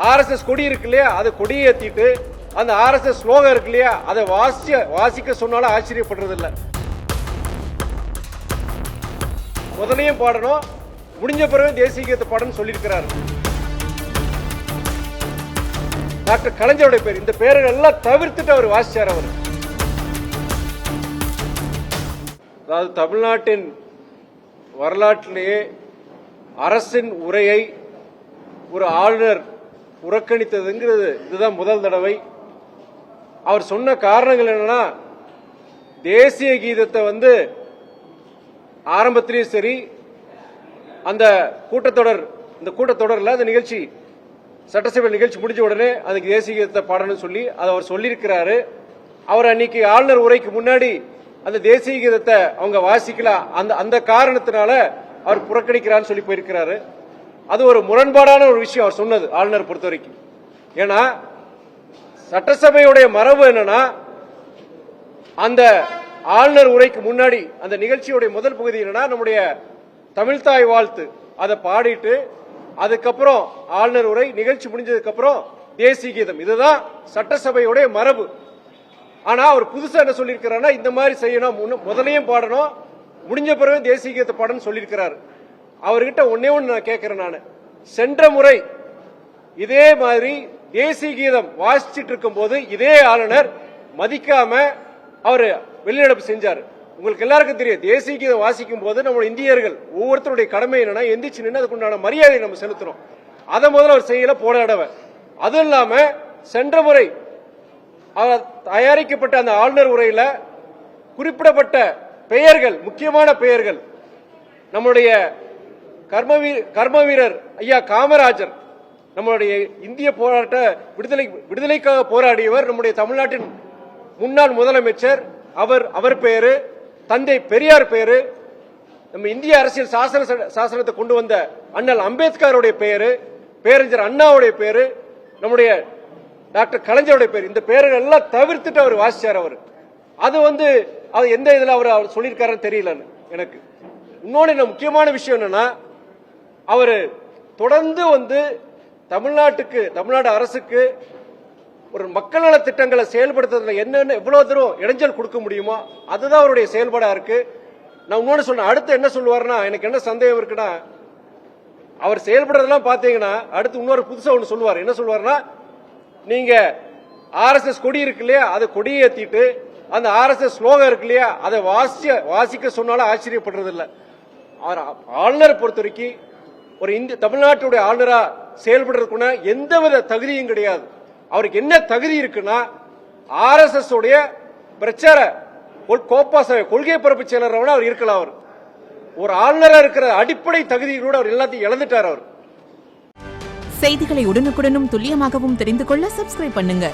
RSS கொடி இருக்கு இல்லையா, அதை கொடியை ஏத்திட்டு அந்த ஆர்எஸ்எஸ் ஸ்லோகம் இருக்கு இல்லையா, அதை வாசிக்க சொன்னாலும் ஆச்சரியப்படுறது இல்ல. முதலையும் பாடணும், முடிஞ்ச பிறகு தேசிய கீதத்தை பாடணும் சொல்லியிருக்கிறார். டாக்டர் கலைஞருடைய பேர், இந்த பேர்கள் எல்லாம் தவிர்த்துட்டு அவர் வாசிச்சார். அவர் அதாவது தமிழ்நாட்டின் வரலாற்றிலேயே அரசின் உரையை ஒரு ஆளுநர் புறக்கணித்ததுங்கிறது இதுதான் முதல் தடவை. அவர் சொன்ன காரணங்கள் என்னன்னா, தேசிய கீதத்தை ஆரம்பத்திலேயும் சரி, அந்த கூட்டத்தொடரில் அந்த நிகழ்ச்சி சட்டசபை நிகழ்ச்சி முடிஞ்ச உடனே அதுக்கு தேசிய கீதத்தை பாடணும்னு சொல்லி அதை அவர் சொல்லியிருக்கிறாரு. அவர் அன்னைக்கு ஆளுநர் உரைக்கு முன்னாடி அந்த தேசிய கீதத்தை அவங்க வாசிக்கல, அந்த காரணத்தினால அவர் புறக்கணிக்கிறான்னு சொல்லி போயிருக்கிறாரு. அது ஒரு முரண்பாடான ஒரு விஷயம் அவர் சொன்னது ஆளுநர் பொறுத்த வரைக்கும். ஏன்னா சட்டசபையுடைய மரபு என்னன்னா, அந்த ஆளுநர் உரைக்கு முன்னாடி அந்த நிகழ்ச்சியுடைய முதல் பகுதி என்னன்னா, நம்முடைய தமிழ்தாய் வாழ்த்து அதை பாடிட்டு அதுக்கப்புறம் ஆளுநர் உரை, நிகழ்ச்சி முடிஞ்சதுக்கு அப்புறம் தேசிய கீதம். இதுதான் சட்டசபையுடைய மரபு. ஆனா அவர் புதுசா என்ன சொல்லியிருக்கிறாருன்னா, இந்த மாதிரி செய்யணும், முதலையும் பாடணும், முடிஞ்ச பிறகு தேசிய கீதத்தை பாடணும் சொல்லியிருக்கிறார். அவர்கிட்ட ஒன்னே ஒன்று நான் கேட்கிறேன். நான் சென்ற முறை இதே மாதிரி தேசிய கீதம் வாசிச்சுட்டு இருக்கும் போது இதே ஆளுநர் மதிக்காம அவர் வெளிநடப்பு செஞ்சார். உங்களுக்கு எல்லாருக்கும் தெரியும், தேசிய கீதம் வாசிக்கும் போது நம்ம இந்தியர்கள் ஒவ்வொருத்தருடைய கடமை என்னன்னா, எந்திரிச்சு நின்று அதுக்குண்டான மரியாதை நம்ம செலுத்துறோம். அதை முதல்ல அவர் செய்யல, போன தடவை. அதுவும் இல்லாம சென்ற முறை அவர் தயாரிக்கப்பட்ட அந்த ஆளுநர் உரையில குறிப்பிடப்பட்ட பெயர்கள், முக்கியமான பெயர்கள், நம்முடைய கர்ம வீரர் ஐயா காமராஜர், நம்மளுடைய இந்திய போராட்ட விடுதலைக்காக போராடியவர், நம்முடைய தமிழ்நாட்டின் முன்னாள் முதலமைச்சர், அவர் பெயரு, தந்தை பெரியார் பெயரு, நம்ம இந்திய அரசியல் சாசனத்தை கொண்டு வந்த அண்ணல் அம்பேத்கருடைய பெயரு, பேரறிஞர் அண்ணாவுடைய பேரு, நம்முடைய டாக்டர் கலைஞருடைய பேர், இந்த பேர்கள் எல்லாம் தவிர்த்துட்டு அவர் வாசிச்சார். அவர் அது எந்த இதுல அவர் சொல்லியிருக்காருன்னு தெரியல எனக்கு. இன்னொன்னு முக்கியமான விஷயம் என்னன்னா, அவர் தொடர்ந்து தமிழ்நாடு அரசுக்கு ஒரு மக்கள் நல திட்டங்களை செயல்படுத்துறதுல என்னென்ன எவ்வளவு தூரம் இடைஞ்சல் கொடுக்க முடியுமோ அதுதான் அவருடைய செயல்பாடா இருக்கு. நான் இன்னொன்னு சொன்னேன், அடுத்து என்ன சொல்லுவாருன்னா, எனக்கு என்ன சந்தேகம் இருக்குன்னா, அவர் செயல்படுறதெல்லாம் பாத்தீங்கன்னா அடுத்து இன்னொரு புதுசா ஒண்ணு சொல்லுவார். என்ன சொல்லுவாருன்னா, நீங்க ஆர்எஸ்எஸ் கொடி இருக்கு இல்லையா, அதை கொடியை ஏத்திட்டு அந்த ஆர்எஸ்எஸ் ஸ்லோகம் இருக்கு இல்லையா, அதை வாசிக்க சொன்னாலும் ஆச்சரியப்படுறது இல்ல. ஆளுநரை பொறுத்த வரைக்கும் ஒரு தமிழ்நாட்டுடைய ஆளுநரா செயல்படுறதுக்குன்னா எந்தவித தகுதியும் கிடையாது. அவருக்கு என்ன தகுதி இருக்குன்னா, ஆர்எஸ்எஸ் உடைய பிரச்சார கொள்கை பரப்பு செயலர் அவர் இருக்கலாம். அவர் ஒரு ஆளுநரா இருக்கிற அடிப்படை தகுதிகளோடு அவர் எல்லாத்தையும் இழந்துட்டார். அவர் செய்திகளை உடனுக்குடனும் துல்லியமாகவும் தெரிந்து கொள்ள சப்ஸ்கிரைப் பண்ணுங்க.